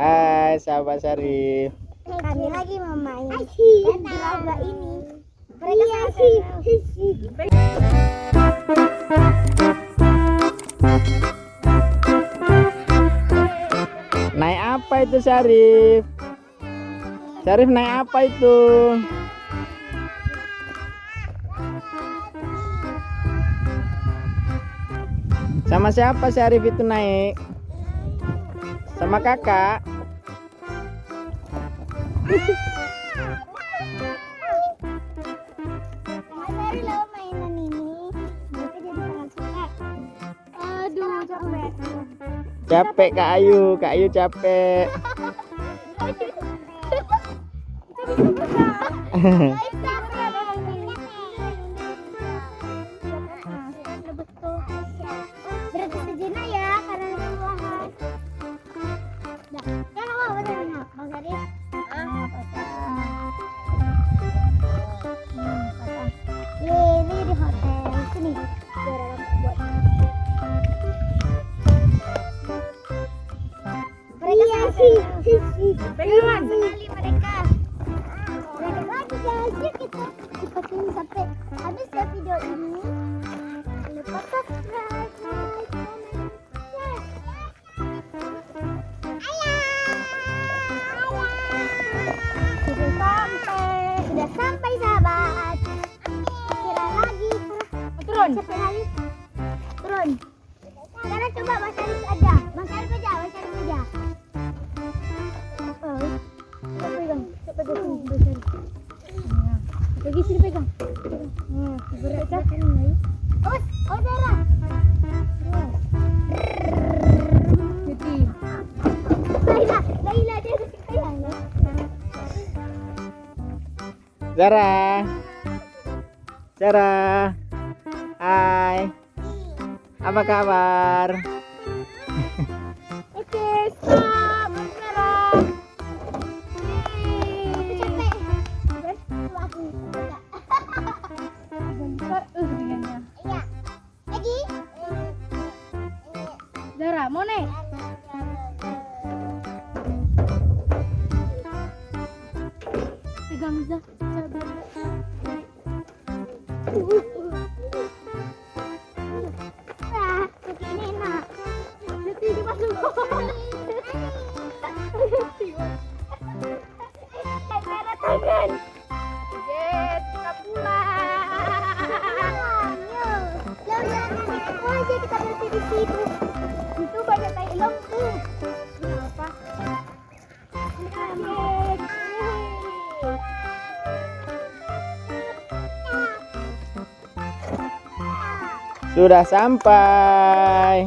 Hai, sahabat Syarif. Kami lagi memain lomba ini. Naik apa itu Syarif? Syarif naik apa itu? Sama siapa Syarif itu naik? Sama kakak? Dari lo mainan ini, mereka jadi sangat suka. Aduh, capek. Capek Kak Ayu capek. Berhenti sejenak ya, karena kelelahan. Dah, ya apa benar nak, Bang Syarif? Ini di hotel sini. Biar orang buat. Mereka pegangan sekali mereka. Mereka lagi guys, yuk kita ikutin sampai habis ya video ini. Jangan lupa subscribe, like, comment, share. Sudah sampai sahabat. Kira lagi turun. Sampai lagi turun. Sekarang coba Mas Syarif aja. Mas Syarif aja. Pegang sini, Mas Syarif. Lagi sini pegang. Berat kan ini. Oh darah. Jadi. Laila dia pegang. Zara. Hai. Apa kabar? Oke, stop. Sekarang. Capek. Aku. Bentar, dengannya. Iya. Lagi. Zara, mau naik? Pegang Zara. Nah, begini nak. Nanti dimasuk. Tangan. Yes, kita pulang. Aku aja kita berhenti di situ. Itu banyak tai elang tuh. Kenapa? Sudah sampai.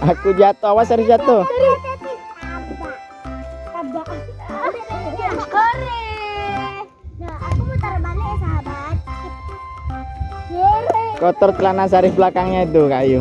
Aku jatuh, awas Syarif jatuh. Nah, aku mutar balik ya sahabat. Kotor celana Syarif belakangnya itu Kak Ayu.